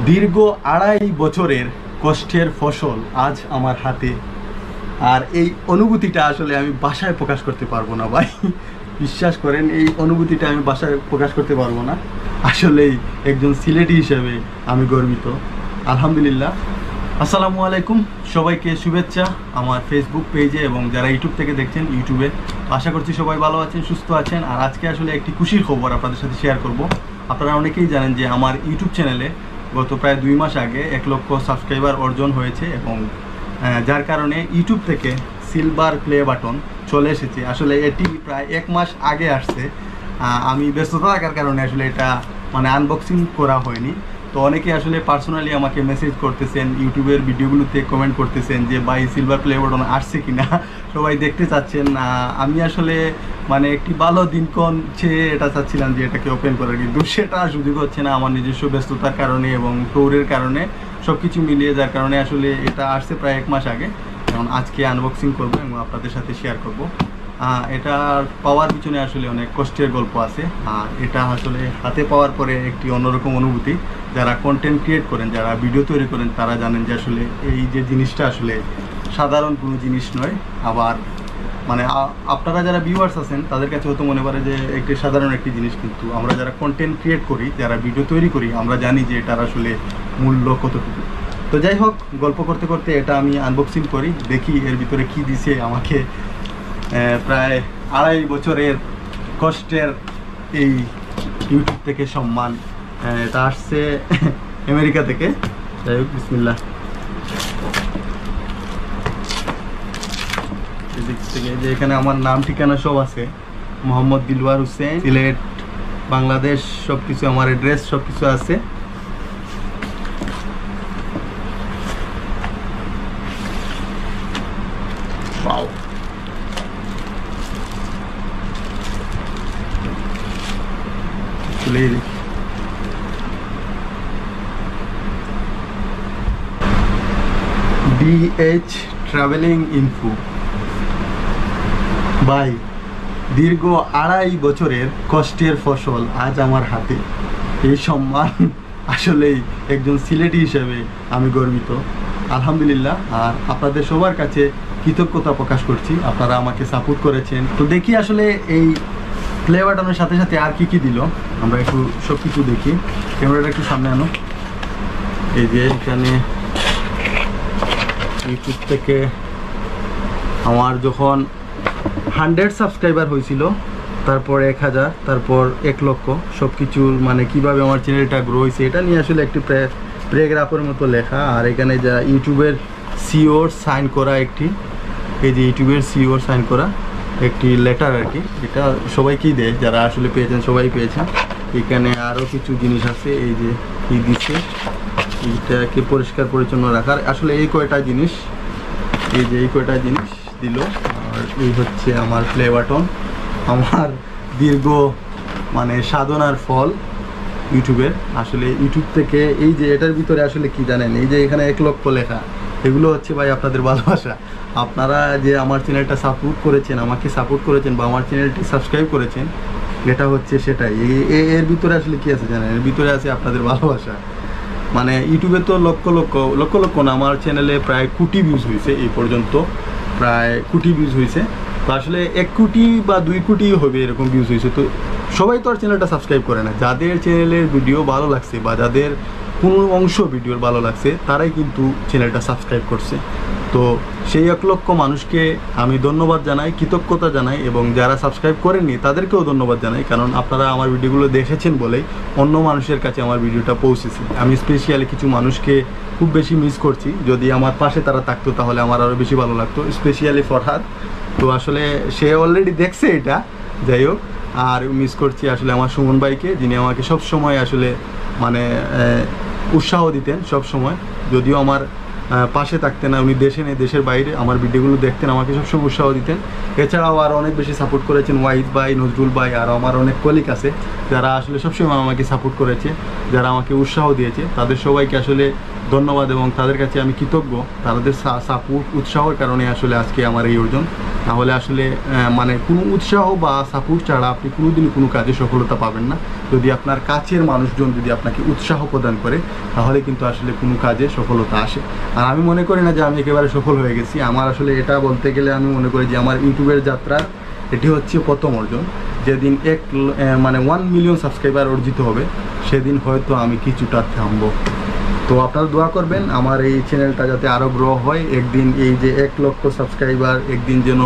দীর্ঘ ২.৫ বছরের কষ্টের ফসল আজ আমার হাতে। আর এই অনুভূতিটা আসলে আমি ভাষায় প্রকাশ করতে পারবো না ভাই, বিশ্বাস করেন এই অনুভূতিটা আমি ভাষায় প্রকাশ করতে পারবো না। আসলেই একজন সিলেটি হিসেবে আমি গর্বিত, আলহামদুলিল্লাহ। আসসালামু আলাইকুম, সবাইকে শুভেচ্ছা আমার ফেসবুক পেজে এবং যারা ইউটিউব থেকে দেখছেন ইউটিউবে। আশা করছি সবাই ভালো আছেন, সুস্থ আছেন। আর আজকে আসলে একটি খুশির খবর আপনাদের সাথে শেয়ার করব। আপনারা অনেকেই জানেন যে আমার ইউটিউব চ্যানেলে গত প্রায় 2 মাস আগে 1 লক্ষ সাবস্ক্রাইবার অর্জন হয়েছে এবং যার কারণে ইউটিউব থেকে সিলভার প্লে বাটন চলে এসেছে। আসলে এটি প্রায় 1 মাস আগে আসছে। আমি ব্যস্ততা থাকার কারণে আসলে এটা আনবক্সিং করা হয়নি। তো অনেকে আসলে পার্সোনালি আমাকে মেসেজ করতেছেন, ইউটিউবের ভিডিওগুলোতে কমেন্ট করতেছেন যে ভাই সিলভার প্লে বাটন আসছে কিনা, সবাই দেখতে চাচ্ছেন। আমি আসলে একটি ভালো দিনক্ষণ চেয়ে এটা চাচ্ছিলাম যে এটাকে ওপেন করার, কিন্তু সেটা সুযোগ হচ্ছে না আমার নিজস্ব ব্যস্ততার কারণে এবং ট্যুরের কারণে, সব কিছু মিলিয়ে, যার কারণে আসলে এটা আসছে প্রায় 1 মাস আগে। এখন আজকে আনবক্সিং করব এবং আপনাদের সাথে শেয়ার করব। এটা পাওয়ার পিছনে আসলে অনেক কষ্টের গল্প আছে। আর এটা আসলে হাতে পাওয়ার পরে একটি অন্যরকম অনুভূতি। যারা কন্টেন্ট ক্রিয়েট করেন, যারা ভিডিও তৈরি করেন, তারা জানেন যে আসলে এই যে জিনিসটা আসলে সাধারণ কোনো জিনিস নয়। আবার আপনারা যারা ভিউয়ার্স আছেন তাদের কাছে হয়তো মনে করে যে একটি সাধারণ একটি জিনিস, কিন্তু আমরা যারা কন্টেন্ট ক্রিয়েট করি, যারা ভিডিও তৈরি করি, আমরা জানি যে এটার আসলে মূল্য কতটুকু। তো যাই হোক, গল্প করতে করতে এটা আমি আনবক্সিং করি, দেখি এর ভিতরে কি দিছে আমাকে। প্রায় 2.৫ বছরের কষ্টের এই ইউটিউব থেকে সম্মান, এটা আসছে আমেরিকা থেকে। যাই হোক, বিসমিল্লাহ। এদিক থেকে যে এখানে আমার নাম ঠিকানা সব আছে, মোহাম্মদ দিলওয়ার হোসেন, সিলেট, বাংলাদেশ, সব কিছু, আমার অ্যাড্রেস সব কিছু আছে। DH travelling info. ভাই, দীর্ঘ 2.৫ বছরের কষ্টের ফসল আজ আমার হাতে। এই সম্মান আসলেই একজন সিলেটি হিসেবে আমি গর্বিত, আলহামদুলিল্লাহ। আর আপনাদের সবার কাছে কৃতজ্ঞতা প্রকাশ করছি, আপনারা আমাকে সাপোর্ট করেছেন। তো দেখি আসলে এই প্লে বাটনের সাথে সাথে আর কি কি দিল, আমরা একটু সব কিছু দেখি। ক্যামেরাটা একটু সামনে আনো। এই যে এখানে ইউটিউব থেকে আমার যখন 100 সাবস্ক্রাইবার হয়েছিল, তারপর 1000, তারপর 1 লক্ষ, সব কিছুর কীভাবে আমার চ্যানেলটা গ্রো হয়েছে এটা নিয়ে আসলে একটি প্যারাগ্রাফের মতো লেখা। আর এখানে যা ইউটিউবের সিওর সাইন করা একটি, এই যে ইউটিউবের সিওর সাইন করা একটি লেটার আর কি। এটা সবাইকেই দেয়, যারা আসলে পেয়েছেন সবাই পেয়েছেন। এখানে আরও কিছু জিনিস আছে, এই যে কি দিচ্ছে, এটাকে পরিষ্কার পরিচ্ছন্ন রাখার, আসলে এই কয়টা জিনিস, এই যে এই কয়টা জিনিস দিল। আর এই হচ্ছে আমার প্লে বাটন, আমার দীর্ঘ সাধনার ফল ইউটিউবের। আসলে ইউটিউব থেকে এই যে এটার ভিতরে আসলে কি জানেন, এই যে এখানে 1 লক্ষ লেখা, এগুলো হচ্ছে ভাই আপনাদের ভালোবাসা। আপনারা যে আমার চ্যানেলটা সাপোর্ট করেছেন, আমাকে সাপোর্ট করেছেন বা আমার চ্যানেলটি সাবস্ক্রাইব করেছেন, এটা হচ্ছে সেটাই। এর ভিতরে আসলে কি আছে জানেন, এর ভিতরে আছে আপনাদের ভালোবাসা। ইউটিউবে তো লক্ষ লক্ষ না, আমার চ্যানেলে প্রায় কোটি ভিউজ হয়েছে এই পর্যন্ত, প্রায় কোটি ভিউজ হয়েছে। তো আসলে 1 কোটি বা 2 কোটি হবে এরকম ভিউজ হয়েছে। তো সবাই তো আর চ্যানেলটা সাবস্ক্রাইব করে না। যাদের চ্যানেলের ভিডিও ভালো লাগছে বা যাদের কোনো অংশ ভিডিওর ভালো লাগছে, তারাই কিন্তু চ্যানেলটা সাবস্ক্রাইব করছে। তো সেই 1 লক্ষ মানুষকে আমি ধন্যবাদ জানাই, কৃতজ্ঞতা জানাই, এবং যারা সাবস্ক্রাইব করেননি তাদেরকেও ধন্যবাদ জানাই, কারণ আপনারা আমার ভিডিওগুলো দেখেছেন বলেই অন্য মানুষের কাছে আমার ভিডিওটা পৌঁছেছে। আমি স্পেশালি কিছু মানুষকে খুব বেশি মিস করছি, যদি আমার পাশে তারা থাকতো তাহলে আমার আরও বেশি ভালো লাগতো, স্পেশালি ফরহাদ। তো আসলে সে অলরেডি দেখছে এটা, যাই হোক। আর মিস করছি আসলে আমার সুমন ভাইকে, যিনি আমাকে সব সময় আসলে উৎসাহ দিতেন সব সময়, যদিও আমার পাশে থাকতেন না, উনি দেশে নেই, দেশের বাইরে, আমার ভিডিওগুলো দেখতেন, আমাকে সবসময় উৎসাহ দিতেন। এছাড়াও আর অনেক বেশি সাপোর্ট করেছেন ওয়াহিদ ভাই, নজরুল ভাই, আর আমার অনেক কলিগ আছে যারা আসলে সবসময় আমাকে সাপোর্ট করেছে, যারা আমাকে উৎসাহ দিয়েছে। তাদের সবাইকে আসলে ধন্যবাদ এবং তাদের কাছে আমি কৃতজ্ঞ। তাদের সাপোর্ট, উৎসাহের কারণে আসলে আজকে আমার এই অর্জন। তাহলে আসলে মানে কোনো উৎসাহ বা সাপোর্ট ছাড়া আপনি কোনোদিনই কোনো কাজে সফলতা পাবেন না। যদি আপনার কাছের মানুষজন যদি আপনাকে উৎসাহ প্রদান করে তাহলে কিন্তু আসলে কোনো কাজে সফলতা আসে। আর আমি মনে করি না যে আমি একেবারে সফল হয়ে গেছি। আমার আসলে এটা বলতে গেলে আমি মনে করি যে আমার ইউটিউবের যাত্রার এটি হচ্ছে প্রথম অর্জন। যেদিন 1 মিলিয়ন সাবস্ক্রাইবার অর্জিত হবে সেদিন হয়তো আমি কিছুটা থামবো। তো আপনারা দোয়া করবেন আমার এই চ্যানেলটা যাতে আরও গ্রো হয়। একদিন এই যে 1 লক্ষ সাবস্ক্রাইবার, একদিন যেন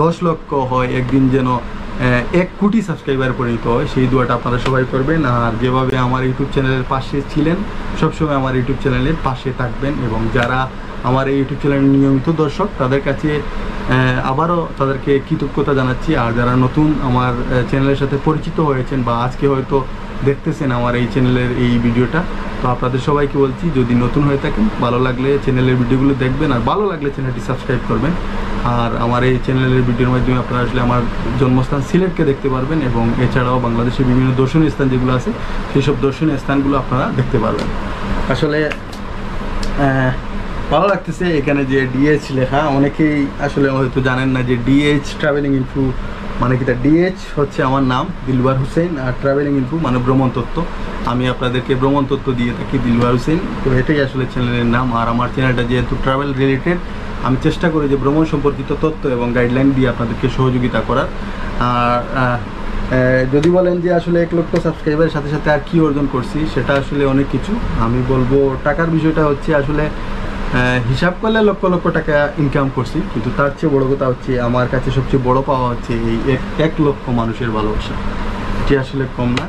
10 লক্ষ হয়, একদিন যেন 1 কোটি সাবস্ক্রাইবার পরিণত হয়, সেই দোয়াটা আপনারা সবাই করবেন। আর যেভাবে আমার ইউটিউব চ্যানেলের পাশে ছিলেন সবসময় আমার ইউটিউব চ্যানেলের পাশে থাকবেন। এবং যারা আমার এই ইউটিউব চ্যানেলের নিয়মিত দর্শক তাদের কাছে আবারও তাদেরকে কৃতজ্ঞতা জানাচ্ছি। আর যারা নতুন আমার চ্যানেলের সাথে পরিচিত হয়েছেন বা আজকে হয়তো দেখতেছেন আমার এই চ্যানেলের এই ভিডিওটা, তো আপনাদের সবাইকে বলছি যদি নতুন হয়ে থাকেন ভালো লাগলে চ্যানেলের ভিডিওগুলো দেখবেন, আর ভালো লাগলে চ্যানেলটি সাবস্ক্রাইব করবেন। আর আমার এই চ্যানেলের ভিডিওর মাধ্যমে আপনারা আসলে আমার জন্মস্থান সিলেটকে দেখতে পারবেন এবং এছাড়াও বাংলাদেশের বিভিন্ন দর্শনীয় স্থান যেগুলো আছে সেই সব দর্শনীয় স্থানগুলো আপনারা দেখতে পারবেন। আসলে ভালো লাগতেছে এখানে যে ডিএইচ লেখা। অনেকেই আসলে হয়তো জানেন না যে ডিএইচ ট্রাভেলিং ইনফো মানে কি। তা ডিএইচ হচ্ছে আমার নাম Dilwar Hossain, are travelling info মানে ভ্রমণ তত্ত্ব। আমি আপনাদেরকে ভ্রমণ তত্ত্ব দিয়ে থাকি দিলওয়ার হোসেন, তো এটাই আসলে চ্যানেলের নাম। আর আমার চ্যানেলটা যেহেতু ট্রাভেল রিলেটেড, আমি চেষ্টা করি যে ভ্রমণ সম্পর্কিত তথ্য এবং গাইডলাইন দিয়ে আপনাদেরকে সহযোগিতা করার। আর যদি বলেন যে আসলে 1 লক্ষ সাবস্ক্রাইবারের সাথে সাথে আর কি অর্জন করছি, সেটা আসলে অনেক কিছু। আমি বলবো টাকার বিষয়টা হচ্ছে আসলে হিসাব করলে লক্ষ লক্ষ টাকা ইনকাম করছি, কিন্তু তার চেয়ে বড় কথা হচ্ছে আমার কাছে সবচেয়ে বড় পাওয়া হচ্ছে এই 1 লক্ষ মানুষের ভালোবাসা। এটি আসলে কম না।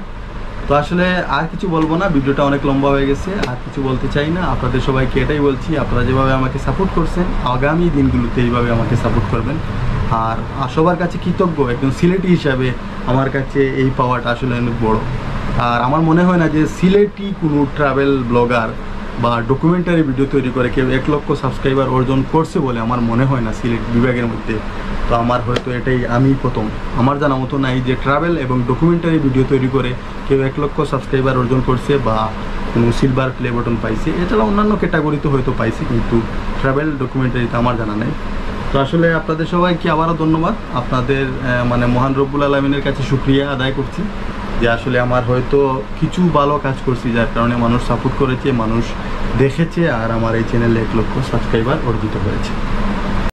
তো আসলে আর কিছু বলবো না, ভিডিওটা অনেক লম্বা হয়ে গেছে, আর কিছু বলতে চাই না। আপনাদের সবাইকে এটাই বলছি, আপনারা যেভাবে আমাকে সাপোর্ট করছেন আগামী দিনগুলোতে এইভাবে আমাকে সাপোর্ট করবেন। আর সবার কাছে কৃতজ্ঞ, একজন সিলেটি হিসাবে আমার কাছে এই পাওয়াটা আসলে অনেক বড়। আর আমার মনে হয় না যে সিলেটি কোনো ট্রাভেল ব্লগার বা ডকুমেন্টারি ভিডিও তৈরি করে কেউ 1 লক্ষ সাবস্ক্রাইবার অর্জন করছে বলে আমার মনে হয় না সিলেট বিভাগের মধ্যে। তো আমার হয়তো এটাই আমি প্রথম, আমার জানা মতো নাই যে ট্রাভেল এবং ডকুমেন্টারি ভিডিও তৈরি করে কেউ 1 লক্ষ সাবস্ক্রাইবার অর্জন করছে বা কোনো সিলভার প্লে বাটন পাইছে। এছাড়া অন্যান্য ক্যাটাগরিতে হয়তো পাইছে, কিন্তু ট্রাভেল ডকুমেন্টারিতে আমার জানা নেই। তো আসলে আপনাদের সবাইকে আবারও ধন্যবাদ। আপনাদের মানে মহান রব্বুল আলামিনের কাছে শুকরিয়া আদায় করছি যে আসলে আমার হয়তো কিছু ভালো কাজ করছি যার কারণে মানুষ সাপোর্ট করেছে, মানুষ দেখেছে, আর আমার এই চ্যানেলে 1 লক্ষ সাবস্ক্রাইবার অর্জিত হয়েছে।